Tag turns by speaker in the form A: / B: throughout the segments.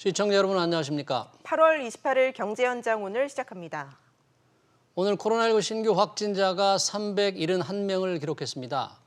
A: 시청자 여러분 안녕하십니까?
B: 8월 28일 경제현장 오늘 시작합니다.
A: 오늘 코로나19 신규 확진자가 371명을 기록했습니다.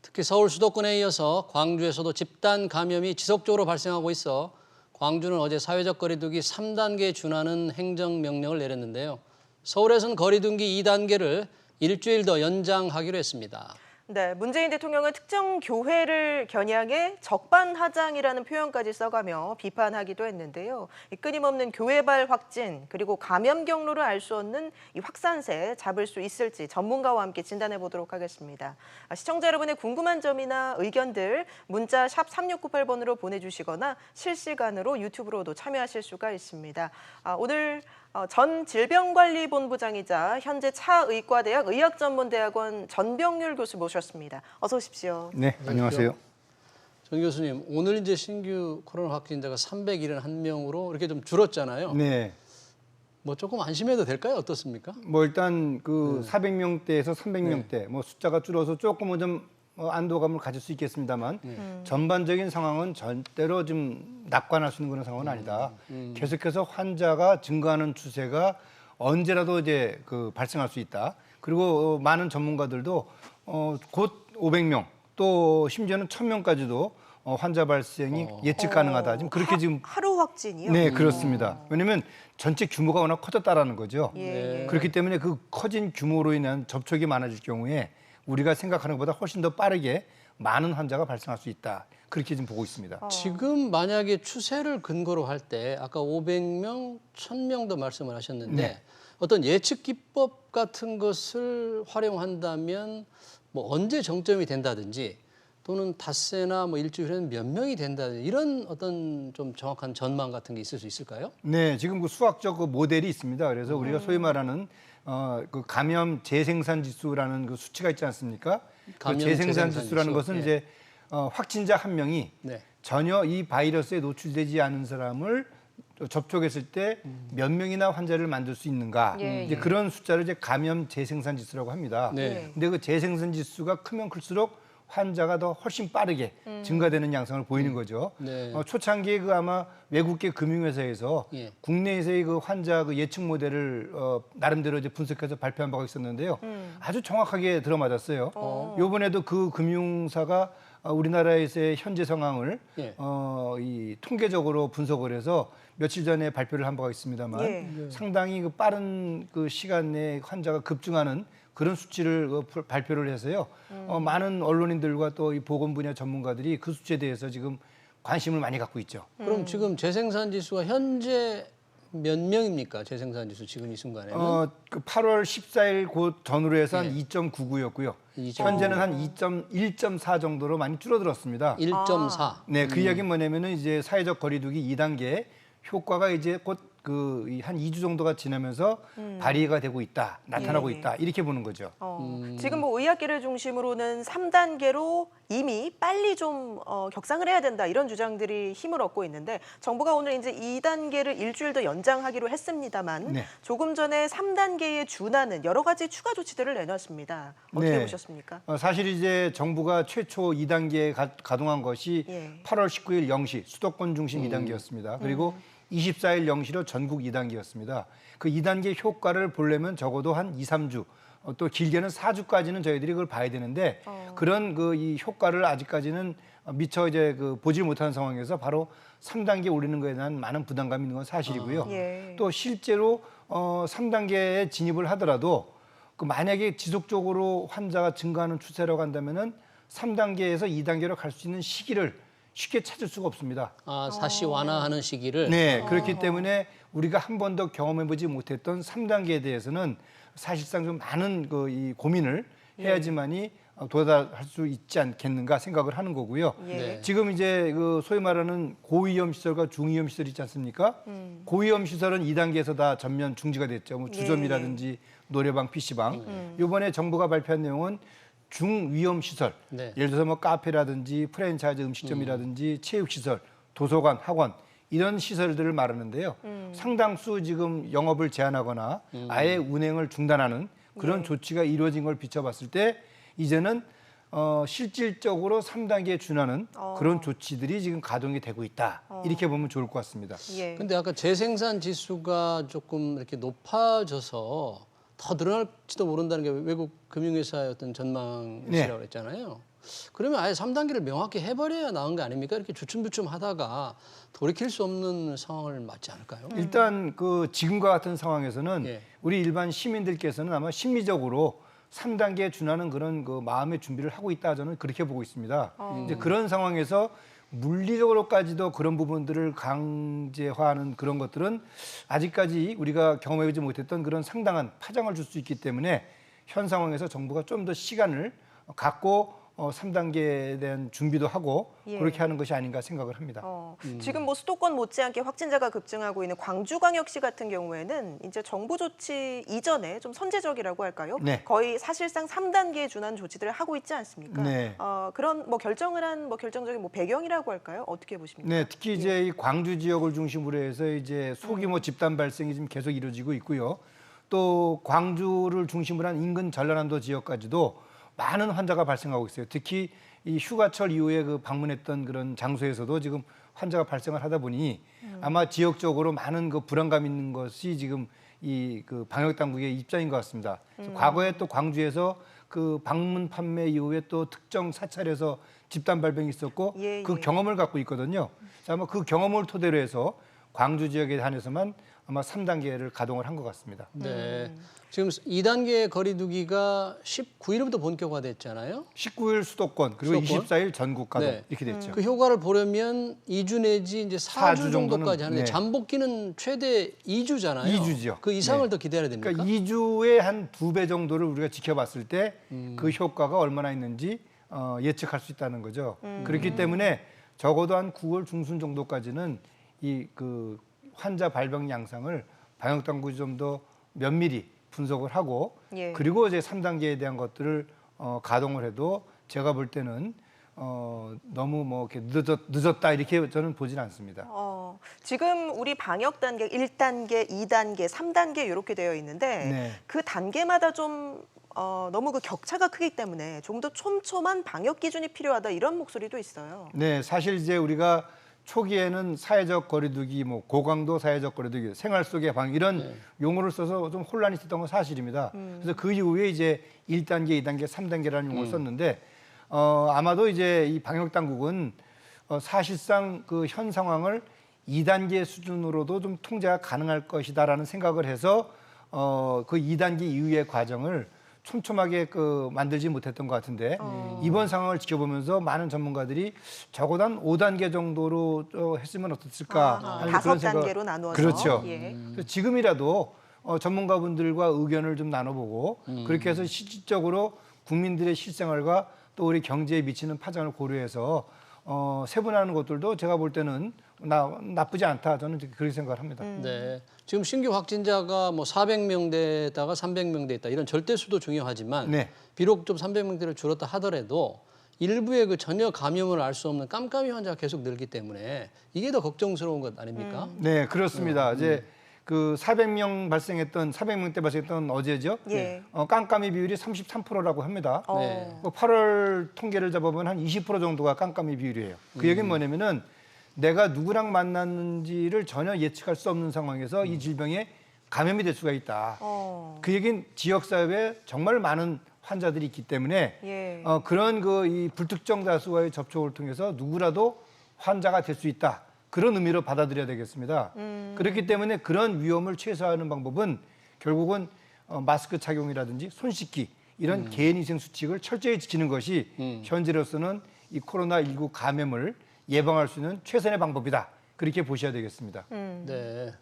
A: 특히 서울 수도권에 이어서 광주에서도 집단 감염이 지속적으로 발생하고 있어 광주는 어제 사회적 거리두기 3단계에 준하는 행정명령을 내렸는데요. 서울에서는 거리두기 2단계를 일주일 더 연장하기로 했습니다.
B: 네, 문재인 대통령은 특정 교회를 겨냥해 적반하장이라는 표현까지 써가며 비판하기도 했는데요. 이 끊임없는 교회발 확진 그리고 감염 경로를 알 수 없는 이 확산세 잡을 수 있을지 전문가와 함께 진단해 보도록 하겠습니다. 시청자 여러분의 궁금한 점이나 의견들 문자 샵 3698번으로 보내주시거나 실시간으로 유튜브로도 참여하실 수가 있습니다. 오늘 전 질병관리본부장이자 현재 차의과대학 의학전문대학원 전병률 교수 모셨습니다. 어서 오십시오.
C: 네, 안녕하세요.
A: 전 교수님, 오늘 이제 신규 코로나 확진자가 371명으로 이렇게 좀 줄었잖아요.
C: 네.
A: 뭐 조금 안심해도 될까요? 어떻습니까?
C: 뭐 일단 그 400명대에서 300명대 뭐 숫자가 줄어서 조금은 좀 안도감을 가질 수 있겠습니다만 전반적인 상황은 절대로 좀 낙관할 수 있는 그런 상황은 아니다. 계속해서 환자가 증가하는 추세가 언제라도 이제 발생할 수 있다. 그리고 많은 전문가들도 곧 500명 또 심지어는 1000명까지도 환자 발생이 예측 가능하다. 지금 그렇게 지금
B: 하루 확진이요?
C: 네, 그렇습니다. 왜냐하면 전체 규모가 워낙 커졌다라는 거죠.
B: 예.
C: 그렇기 때문에 그 커진 규모로 인한 접촉이 많아질 경우에 우리가 생각하는 것보다 훨씬 더 빠르게 많은 환자가 발생할 수 있다. 그렇게 지금 보고 있습니다.
A: 지금 만약에 추세를 근거로 할 때 아까 500명, 1000명도 말씀을 하셨는데
C: 네.
A: 어떤 예측 기법 같은 것을 활용한다면 뭐 언제 정점이 된다든지 또는 닷새나 뭐 일주일 후에는 몇 명이 된다든지 이런 어떤 좀 정확한 전망 같은 게 있을 수 있을까요?
C: 네, 지금 그 수학적 그 모델이 있습니다. 그래서 우리가 소위 말하는 그 감염 재생산 지수라는 그 수치가 있지 않습니까?
A: 감염
C: 그 재생산
A: 재생산
C: 지수라는
A: 지수.
C: 것은
A: 예.
C: 이제 확진자 한 명이
A: 네.
C: 전혀 이 바이러스에 노출되지 않은 사람을 접촉했을 때 몇 명이나 환자를 만들 수 있는가?
B: 예,
C: 이제
B: 예.
C: 그런 숫자를 이제 감염 재생산 지수라고 합니다.
A: 네.
C: 근데 그 재생산 지수가 크면 클수록 환자가 더 훨씬 빠르게 증가되는 양상을 보이는 거죠.
A: 네.
C: 초창기에 그 아마 외국계 금융회사에서
A: 예.
C: 국내에서의 그 환자 그 예측 모델을 나름대로 이제 분석해서 발표한 바가 있었는데요. 아주 정확하게 들어맞았어요. 이번에도 그 금융사가 우리나라에서의 현재 상황을
A: 예.
C: 이 통계적으로 분석을 해서 며칠 전에 발표를 한 바가 있습니다만
B: 예.
C: 상당히 그 빠른 그 시간 내에 환자가 급증하는 그런 수치를 발표를 해서요. 많은 언론인들과 또 이 보건 분야 전문가들이 그 수치에 대해서 지금 관심을 많이 갖고 있죠.
A: 그럼 지금 재생산 지수가 현재 몇 명입니까? 재생산 지수 지금 이 순간에는?
C: 그 8월 14일 곧 전후로 해서 한 2.99였고요.
A: 2.99.
C: 현재는 한 1.4 정도로 많이 줄어들었습니다.
A: 1.4.
C: 네, 그 이야기는 뭐냐면은 이제 사회적 거리두기 2단계 효과가 이제 곧 한 2주 정도가 지나면서 발휘가 되고 있다, 나타나고
B: 예.
C: 있다 이렇게 보는 거죠.
B: 지금 뭐 의학계를 중심으로는 3단계로 이미 빨리 좀 격상을 해야 된다 이런 주장들이 힘을 얻고 있는데 정부가 오늘 이제 2단계를 일주일 더 연장하기로 했습니다만
C: 네.
B: 조금 전에 3단계에 준하는 여러 가지 추가 조치들을 내놨습니다. 어떻게
C: 네.
B: 보셨습니까?
C: 사실 이제 정부가 최초 2단계에 가동한 것이
B: 예.
C: 8월 19일 0시 수도권 중심 2단계였습니다. 그리고 24일 0시로 전국 2단계였습니다. 그 2단계 효과를 보려면 적어도 한 2, 3주, 또 길게는 4주까지는 저희들이 그걸 봐야 되는데 그런 이 효과를 아직까지는 미처 이제 보질 못하는 상황에서 바로 3단계 올리는 것에 대한 많은 부담감이 있는 건 사실이고요.
B: 예.
C: 또 실제로 3단계에 진입을 하더라도 만약에 지속적으로 환자가 증가하는 추세라고 한다면은 3단계에서 2단계로 갈 수 있는 시기를 쉽게 찾을 수가 없습니다.
A: 사시 완화하는 시기를.
C: 네, 그렇기 때문에 우리가 한 번도 경험해보지 못했던 3단계에 대해서는 사실상 좀 많은 이 고민을 해야지만이 도달할 수 있지 않겠는가 생각을 하는 거고요.
B: 예.
A: 네.
C: 지금 이제 소위 말하는 고위험 시설과 중위험 시설 있지 않습니까? 고위험 시설은 2단계에서 다 전면 중지가 됐죠. 뭐 주점이라든지 노래방, PC방. 이번에 정부가 발표한 내용은 중위험 시설,
A: 네.
C: 예를 들어서 뭐 카페라든지 프랜차이즈 음식점이라든지 체육시설, 도서관, 학원 이런 시설들을 말하는데요. 상당수 지금 영업을 제한하거나 아예 운행을 중단하는 그런 조치가 이루어진 걸 비춰봤을 때 이제는 실질적으로 3단계에 준하는 그런 조치들이 지금 가동이 되고 있다. 이렇게 보면 좋을 것 같습니다.
B: 예.
A: 근데 아까 재생산 지수가 조금 이렇게 높아져서 더 늘어날지도 모른다는 게 외국 금융회사의 어떤 전망이라고 했잖아요. 그러면 아예 3단계를 명확히 해버려야 나은 거 아닙니까? 이렇게 주춤주춤 하다가 돌이킬 수 없는 상황을 맞지 않을까요?
C: 일단 그 지금과 같은 상황에서는
A: 예.
C: 우리 일반 시민들께서는 아마 심리적으로 3단계에 준하는 그런 그 마음의 준비를 하고 있다 저는 그렇게 보고 있습니다. 이제 그런 상황에서 물리적으로까지도 그런 부분들을 강제화하는 그런 것들은 아직까지 우리가 경험해보지 못했던 그런 상당한 파장을 줄 수 있기 때문에 현 상황에서 정부가 좀 더 시간을 갖고 3단계에 대한 준비도 하고
B: 예.
C: 그렇게 하는 것이 아닌가 생각을 합니다.
B: 지금 뭐 수도권 못지않게 확진자가 급증하고 있는 광주광역시 같은 경우에는 이제 정부 조치 이전에 좀 선제적이라고 할까요?
C: 네.
B: 거의 사실상 3단계에 준하는 조치들을 하고 있지 않습니까?
C: 네.
B: 그런 뭐 결정을 한 뭐 결정적인 뭐 배경이라고 할까요? 어떻게 보십니까?
C: 네, 특히 이제 이 광주 지역을 중심으로 해서 이제 소규모 집단 발생이 지금 계속 이루어지고 있고요. 또 광주를 중심으로 한 인근 전라남도 지역까지도 많은 환자가 발생하고 있어요. 특히 이 휴가철 이후에 그 방문했던 그런 장소에서도 지금 환자가 발생을 하다 보니 아마 지역적으로 많은 그 불안감 있는 것이 지금 이 그 방역 당국의 입장인 것 같습니다. 그래서 과거에 또 광주에서 그 방문 판매 이후에 또 특정 사찰에서 집단 발병이 있었고
B: 예,
C: 그
B: 예.
C: 경험을 갖고 있거든요. 그래서 아마 그 경험을 토대로 해서 광주 지역에 한해서만 아마 3단계를 가동을 한 것 같습니다.
A: 네. 지금 2단계 거리두기가 19일부터 본격화됐잖아요.
C: 19일 수도권 그리고
A: 수도권?
C: 24일 전국 가동
A: 네.
C: 이렇게 됐죠.
A: 그 효과를 보려면 2주 내지 이제 4주
C: 4주
A: 정도까지 하는데
C: 네.
A: 잠복기는 최대 2주잖아요.
C: 2주죠.
A: 그 이상을
C: 네.
A: 더 기다려야 됩니까?
C: 그러니까 2주에 한 2배 정도를 우리가 지켜봤을 때 그 효과가 얼마나 있는지 예측할 수 있다는 거죠. 그렇기 때문에 적어도 한 9월 중순 정도까지는 이 그 환자 발병 양상을 방역 당국이 좀 더 면밀히 분석을 하고
B: 예.
C: 그리고 이제 3단계에 대한 것들을 가동을 해도 제가 볼 때는 너무 뭐 이렇게 늦었다 이렇게 저는 보진 않습니다.
B: 지금 우리 방역 단계 1단계, 2단계, 3단계 이렇게 되어 있는데
C: 네.
B: 그 단계마다 좀 너무 그 격차가 크기 때문에 좀 더 촘촘한 방역 기준이 필요하다 이런 목소리도 있어요.
C: 네, 사실 이제 우리가 초기에는 사회적 거리두기, 뭐 고강도 사회적 거리두기, 생활 속의 방역 이런 용어를 써서 좀 혼란이 있었던 건 사실입니다. 그래서 그 이후에 이제 1단계, 2단계, 3단계라는 용어를 썼는데 아마도 이제 이 방역 당국은 사실상 그 현 상황을 2단계 수준으로도 좀 통제가 가능할 것이다라는 생각을 해서 그 2단계 이후의 과정을 촘촘하게 그 만들지 못했던 것 같은데 이번 상황을 지켜보면서 많은 전문가들이 적어도 한 5단계 정도로 했으면 어땠을까 하는 그런
B: 5단계로 나누어서.
C: 그렇죠.
B: 예.
C: 그래서 지금이라도 전문가분들과 의견을 좀 나눠보고 그렇게 해서 실질적으로 국민들의 실생활과 또 우리 경제에 미치는 파장을 고려해서 세분화하는 것들도 제가 볼 때는 나쁘지 않다. 저는 그렇게 생각을 합니다.
A: 네. 지금 신규 확진자가 뭐 400명대에다가 300명대 있다. 이런 절대수도 중요하지만
C: 네.
A: 비록 좀 300명대로 줄었다 하더라도 일부의 그 전혀 감염을 알 수 없는 깜깜이 환자가 계속 늘기 때문에 이게 더 걱정스러운 것 아닙니까?
C: 네, 그렇습니다. 이제 그 400명대 발생했던 어제죠.
B: 예.
C: 깜깜이 비율이 33%라고 합니다.
A: 네.
C: 8월 통계를 잡아보면 한 20% 정도가 깜깜이 비율이에요. 그 얘기는 뭐냐면은 내가 누구랑 만났는지를 전혀 예측할 수 없는 상황에서 이 질병에 감염이 될 수가 있다. 그 얘기는 지역사회에 정말 많은 환자들이 있기 때문에
B: 예.
C: 그런 그 이 불특정 다수와의 접촉을 통해서 누구라도 환자가 될 수 있다. 그런 의미로 받아들여야 되겠습니다. 그렇기 때문에 그런 위험을 최소화하는 방법은 결국은 마스크 착용이라든지 손 씻기 이런 개인위생 수칙을 철저히 지키는 것이 현재로서는 이 코로나19 감염을 예방할 수 있는 최선의 방법이다. 그렇게 보셔야 되겠습니다.
A: 네.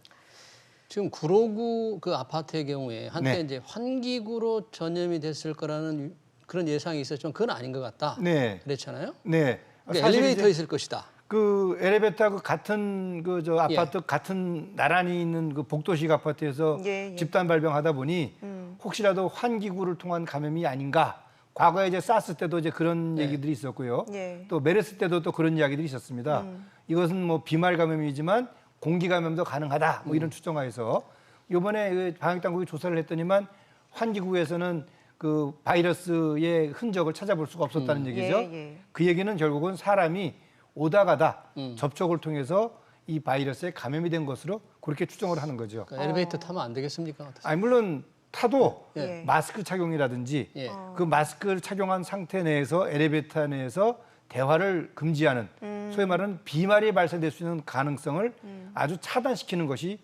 A: 지금 구로구 그 아파트의 경우에 한때
C: 네.
A: 이제 환기구로 전염이 됐을 거라는 그런 예상이 있었지만 그건 아닌 것 같다.
C: 네.
A: 그랬잖아요.
C: 네.
A: 그러니까 엘리베이터에 있을 것이다.
C: 그 엘리베이터하고 같은 그 저 아파트 같은 나란히 있는 그 복도식 아파트에서
B: 예, 예.
C: 집단 발병하다 보니 혹시라도 환기구를 통한 감염이 아닌가. 과거에 이제 사스 때도 이제 그런 얘기들이 있었고요.
B: 예.
C: 또 메르스 때도 또 그런 이야기들이 있었습니다. 이것은 뭐 비말 감염이지만 공기 감염도 가능하다. 뭐 이런 추정하에서 이번에 그 방역 당국이 조사를 했더니만 환기구에서는 그 바이러스의 흔적을 찾아볼 수가 없었다는 얘기죠.
B: 예.
C: 그 얘기는 결국은 사람이 오다 가다 접촉을 통해서 이 바이러스에 감염이 된 것으로 그렇게 추정을 하는 거죠.
A: 그러니까 엘리베이터 타면 안 되겠습니까?
C: 아니 물론 타도
B: 예.
C: 마스크 착용이라든지
A: 예.
C: 그 마스크를 착용한 상태 내에서 엘리베이터 내에서 대화를 금지하는 소위 말하는 비말이 발생될 수 있는 가능성을 아주 차단시키는 것이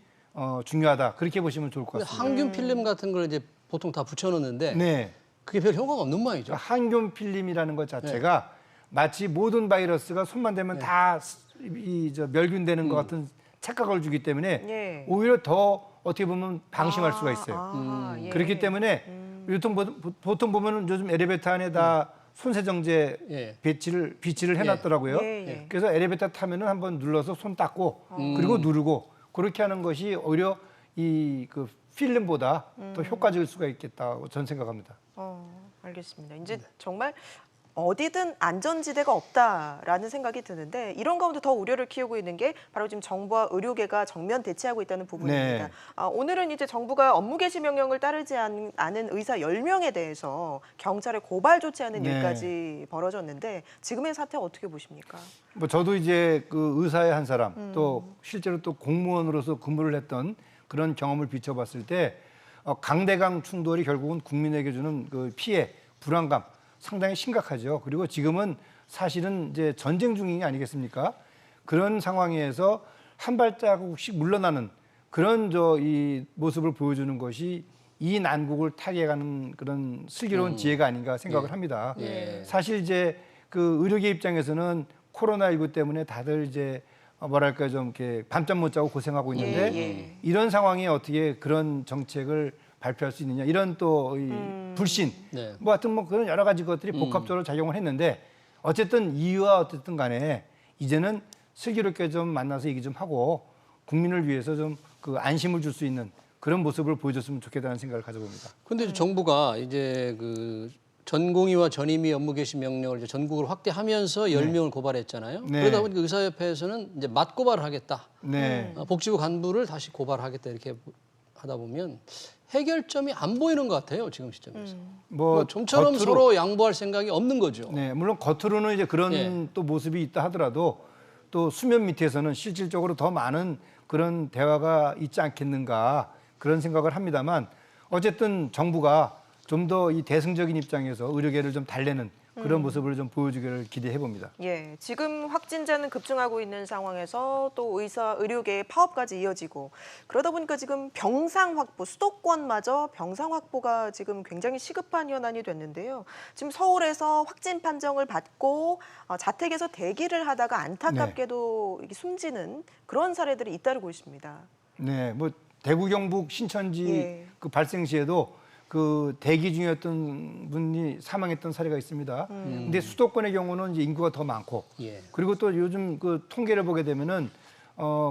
C: 중요하다. 그렇게 보시면 좋을 것
A: 근데
C: 같습니다.
A: 항균 필름 같은 걸 이제 보통 다 붙여놓는데
C: 네.
A: 그게 별 효과가 없는 모양이죠.
C: 항균 필름이라는 것 자체가 마치 모든 바이러스가 손만 대면 다 멸균되는 것 같은 착각을 주기 때문에
B: 예.
C: 오히려 더 어떻게 보면 방심할 수가 있어요.
B: 예.
C: 그렇기 때문에 보통 보면은 요즘 엘리베이터 안에 다 손세정제
A: 예.
C: 비치를 해놨더라고요.
B: 예.
C: 그래서 엘리베이터 타면은 한번 눌러서 손 닦고 그리고 누르고 그렇게 하는 것이 오히려 이 그 필름보다 더 효과적일 수가 있겠다고 저는 생각합니다.
B: 알겠습니다. 이제 정말 어디든 안전지대가 없다라는 생각이 드는데 이런 가운데 더 우려를 키우고 있는 게 바로 지금 정부와 의료계가 정면 대치하고 있다는 부분입니다.
C: 네.
B: 오늘은 이제 정부가 업무 개시 명령을 따르지 않은 의사 10명에 대해서 경찰에 고발 조치하는
C: 네.
B: 일까지 벌어졌는데 지금의 사태 어떻게 보십니까?
C: 뭐 저도 이제 그 의사의 한 사람 또 실제로 또 공무원으로서 근무를 했던 그런 경험을 비춰봤을 때 강대강 충돌이 결국은 국민에게 주는 그 피해, 불안감 상당히 심각하죠. 그리고 지금은 사실은 이제 전쟁 중이 아니겠습니까? 그런 상황에서 한 발자국씩 물러나는 그런 이 모습을 보여주는 것이 이 난국을 타개하는 그런 슬기로운 지혜가 아닌가 생각을 합니다. 사실 이제 그 의료계 입장에서는 코로나19 때문에 다들 이제 뭐랄까 좀 이렇게 밤잠 못 자고 고생하고 있는데 이런 상황에 어떻게 그런 정책을 발표할 수 있느냐 이런 또 이 불신
A: 네.
C: 뭐 하여튼 뭐 그런 여러 가지 것들이 복합적으로 작용을 했는데 어쨌든 이유와 어쨌든 간에 이제는 슬기롭게 좀 만나서 얘기 좀 하고 국민을 위해서 좀 그 안심을 줄 수 있는 그런 모습을 보여줬으면 좋겠다는 생각을 가져봅니다.
A: 근데 정부가 이제 그 전공의와 전임의 업무 개시 명령을 이제 전국으로 확대하면서 10명을 고발했잖아요.
C: 네.
A: 그러다 보니까 의사협회에서는 이제 맞고발을 하겠다.
C: 네.
A: 복지부 간부를 다시 고발하겠다 이렇게 하다 보면 해결점이 안 보이는 것 같아요. 지금 시점에서. 뭐 좀처럼
C: 겉으로-
A: 서로 양보할 생각이 없는 거죠.
C: 네, 물론 겉으로는 이제 그런
A: 예.
C: 또 모습이 있다 하더라도 또 수면 밑에서는 실질적으로 더 많은 그런 대화가 있지 않겠는가 그런 생각을 합니다만 어쨌든 정부가 좀 더 이 대승적인 입장에서 의료계를 좀 달래는 그런 모습을 좀 보여주기를 기대해 봅니다.
B: 예, 지금 확진자는 급증하고 있는 상황에서 또 의료계의 파업까지 이어지고 그러다 보니까 지금 병상 확보, 수도권마저 병상 확보가 지금 굉장히 시급한 현안이 됐는데요. 지금 서울에서 확진 판정을 받고 자택에서 대기를 하다가 안타깝게도 이게 숨지는 그런 사례들이 잇따르고 있습니다.
C: 네, 뭐 대구 경북 신천지
B: 예.
C: 그 발생 시에도 그 대기 중이었던 분이 사망했던 사례가 있습니다. 근데 수도권의 경우는 이제 인구가 더 많고
A: 예.
C: 그리고 또 요즘 그 통계를 보게 되면은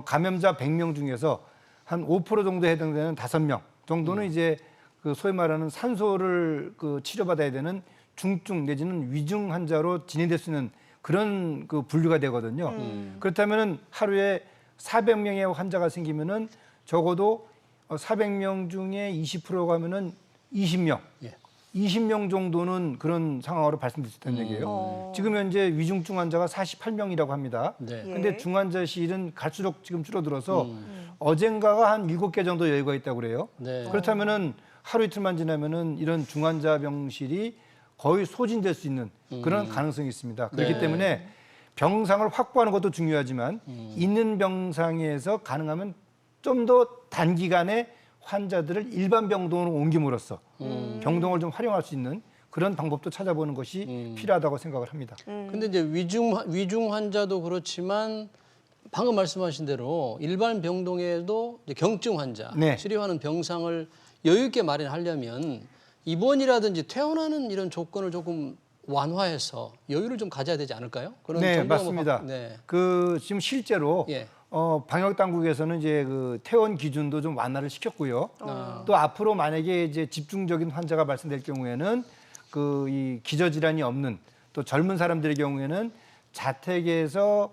C: 감염자 100명 중에서 한 5% 정도에 해당되는 5명 정도는 이제 그 소위 말하는 산소를 그 치료받아야 되는 중증 내지는 위중 환자로 진행될 수 있는 그런 그 분류가 되거든요. 그렇다면은 하루에 400명의 환자가 생기면은 적어도 400명 중에 20%가 하면은 20명,
A: 예.
C: 20명 정도는 그런 상황으로 발생될 수 있다는 얘기예요. 지금 현재 위중증 환자가 48명이라고 합니다.
A: 네.
B: 예.
C: 근데 중환자 실은 갈수록 지금 줄어들어서 어젠가가 한 7개 정도 여유가 있다고 그래요.
A: 네.
C: 그렇다면은 하루 이틀만 지나면은 이런 중환자 병실이 거의 소진될 수 있는 그런 가능성이 있습니다. 그렇기
A: 네.
C: 때문에 병상을 확보하는 것도 중요하지만 있는 병상에서 가능하면 좀 더 단기간에 환자들을 일반 병동으로 옮김으로써 병동을 좀 활용할 수 있는 그런 방법도 찾아보는 것이 필요하다고 생각을 합니다.
A: 근데 이제 위중 환자도 그렇지만 방금 말씀하신 대로 일반 병동에도 이제 경증 환자
C: 네.
A: 치료하는 병상을 여유 있게 마련하려면 입원이라든지 퇴원하는 이런 조건을 조금 완화해서 여유를 좀 가져야 되지 않을까요? 그런
C: 네,
A: 정부가
C: 맞습니다.
A: 네.
C: 그 지금 실제로
A: 예.
C: 방역 당국에서는 이제 그 퇴원 기준도 좀 완화를 시켰고요. 또 앞으로 만약에 이제 집중적인 환자가 발생될 경우에는 그 이 기저질환이 없는 또 젊은 사람들의 경우에는 자택에서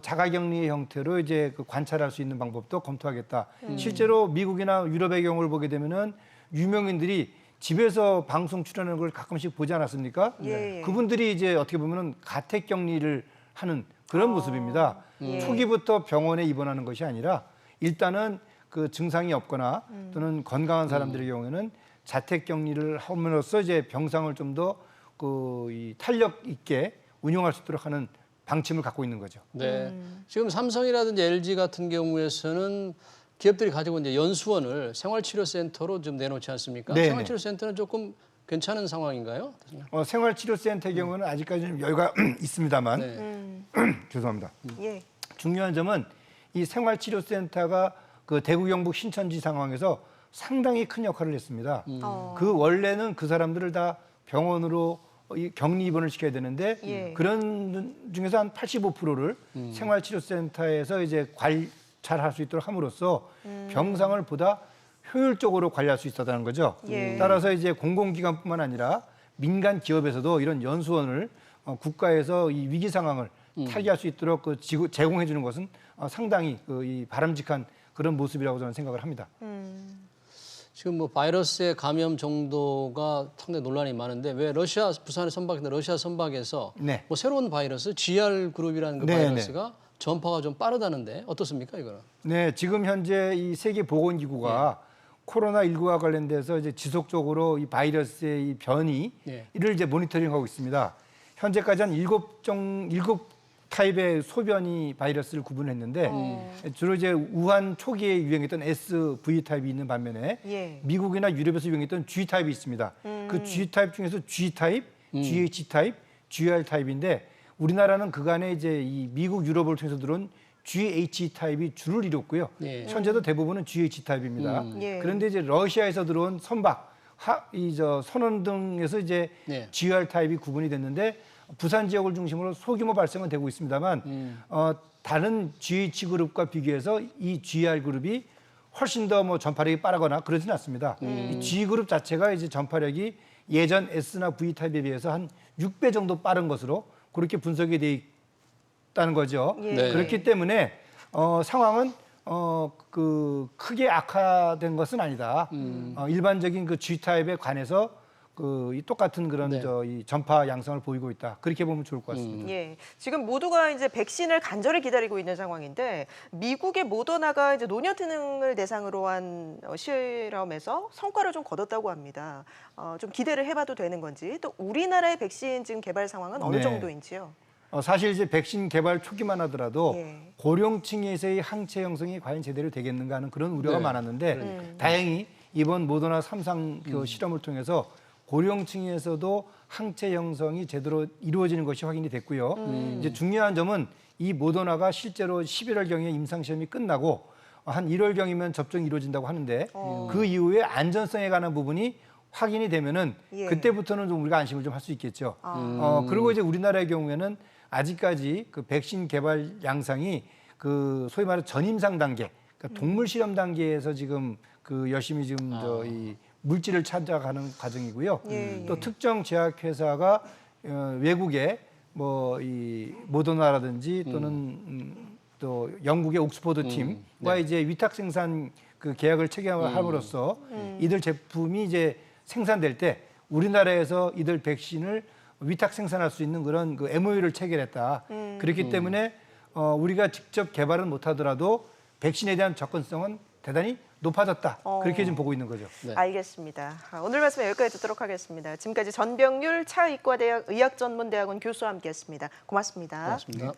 C: 자가격리 형태로 이제 그 관찰할 수 있는 방법도 검토하겠다. 실제로 미국이나 유럽의 경우를 보게 되면은 유명인들이 집에서 방송 출연하는 걸 가끔씩 보지 않았습니까?
B: 예.
C: 그분들이 이제 어떻게 보면은 가택 격리를 하는 그런 모습입니다.
B: 예.
C: 초기부터 병원에 입원하는 것이 아니라 일단은 그 증상이 없거나 또는 건강한 사람들의 경우에는 자택 격리를 함으로써 이제 병상을 좀 더 이 탄력 있게 운영할 수 있도록 하는 방침을 갖고 있는 거죠.
A: 네. 지금 삼성이라든지 LG 같은 경우에서는 기업들이 가지고 이제 연수원을 생활치료센터로 좀 내놓지 않습니까?
C: 네네.
A: 생활치료센터는 조금 괜찮은 상황인가요?
C: 생활치료센터의 경우는 아직까지는 여유가 있습니다만
A: 네.
C: 죄송합니다.
B: 예.
C: 중요한 점은 이 생활치료센터가 그 대구 경북 신천지 상황에서 상당히 큰 역할을 했습니다. 그 원래는 그 사람들을 다 병원으로 이 격리 입원을 시켜야 되는데
B: 예.
C: 그런 중에서 한 85%를 생활치료센터에서 이제 관찰할 수 있도록 함으로써 병상을 보다 효율적으로 관리할 수 있었다는 거죠.
B: 예.
C: 따라서 이제 공공기관뿐만 아니라 민간 기업에서도 이런 연수원을 국가에서 이 위기 상황을 탈기할 수 있도록 제공해 주는 것은 상당히 이 바람직한 그런 모습이라고 저는 생각을 합니다.
A: 지금 뭐 바이러스의 감염 정도가 상당히 논란이 많은데 왜 러시아 부산의 선박인데 러시아 선박에서
C: 네.
A: 뭐 새로운 바이러스 GR 그룹이라는 그
C: 네,
A: 바이러스가 전파가 좀 빠르다는데 어떻습니까 이거는?
C: 네, 지금 현재 이 세계보건기구가 코로나19와 관련돼서 이제 지속적으로 이 바이러스의 이 변이
A: 예.
C: 이를 이제 모니터링하고 있습니다. 현재까지 한 일곱 타입의 소변이 바이러스를 구분했는데 주로 이제 우한 초기에 유행했던 SV 타입이 있는 반면에
B: 예.
C: 미국이나 유럽에서 유행했던 G 타입이 있습니다. 그 G 타입 중에서 G 타입, GH 타입, GR 타입인데 우리나라는 그간에 이제 이 미국, 유럽을 통해서 들어온 GH 타입이 주를 이뤘고요.
A: 예.
C: 현재도 대부분은 GH 타입입니다.
B: 예.
C: 그런데 이제 러시아에서 들어온 선박, 선원 등에서 이제
A: 예.
C: GR 타입이 구분이 됐는데 부산 지역을 중심으로 소규모 발생은 되고 있습니다만 다른 GH 그룹과 비교해서 이 GR 그룹이 훨씬 더 뭐 전파력이 빠르거나 그러지는 않습니다. 이 G 그룹 자체가 이제 전파력이 예전 S나 V 타입에 비해서 한 6배 정도 빠른 것으로 그렇게 분석이 돼 있다는 거죠.
B: 예.
A: 네.
C: 그렇기 때문에 상황은 그 크게 악화된 것은 아니다. 일반적인 그 G 타입에 관해서 이 똑같은 그런
A: 네.
C: 이 전파 양상을 보이고 있다. 그렇게 보면 좋을 것 같습니다.
B: 예, 지금 모두가 이제 백신을 간절히 기다리고 있는 상황인데 미국의 모더나가 이제 노년층을 대상으로 한 실험에서 성과를 좀 거뒀다고 합니다. 좀 기대를 해봐도 되는 건지 또 우리나라의 백신 지금 개발 상황은 어느
C: 네.
B: 정도인지요?
C: 사실 이제 백신 개발 초기만 하더라도
B: 예.
C: 고령층에서의 항체 형성이 과연 제대로 되겠는가 하는 그런 우려가
A: 네.
C: 많았는데 다행히 이번 모더나 3상 그 실험을 통해서 고령층에서도 항체 형성이 제대로 이루어지는 것이 확인이 됐고요. 이제 중요한 점은 이 모더나가 실제로 11월경에 임상시험이 끝나고 한 1월경이면 접종이 이루어진다고 하는데 그 이후에 안전성에 관한 부분이 확인이 되면은
B: 예.
C: 그때부터는 좀 우리가 안심을 좀 할 수 있겠죠. 그리고 이제 우리나라의 경우에는 아직까지 그 백신 개발 양상이 그 소위 말해 전임상 단계, 그러니까 동물 실험 단계에서 지금 그 열심히 지금 이 물질을 찾아가는 과정이고요.
B: 예.
C: 또 특정 제약회사가 외국에 뭐 이 모더나라든지 또는 또 영국의 옥스퍼드 팀과 이제 위탁 생산 그 계약을 체결함으로써 이들 제품이 이제 생산될 때 우리나라에서 이들 백신을 위탁 생산할 수 있는 그런 그 MOU를 체결했다. 그렇기 때문에 우리가 직접 개발은 못하더라도 백신에 대한 접근성은 대단히 높아졌다. 그렇게 좀 보고 있는 거죠.
A: 네.
B: 알겠습니다. 오늘 말씀 여기까지 듣도록 하겠습니다. 지금까지 전병률 차의과대학 의학전문대학원 교수와 함께했습니다. 고맙습니다.
A: 고맙습니다.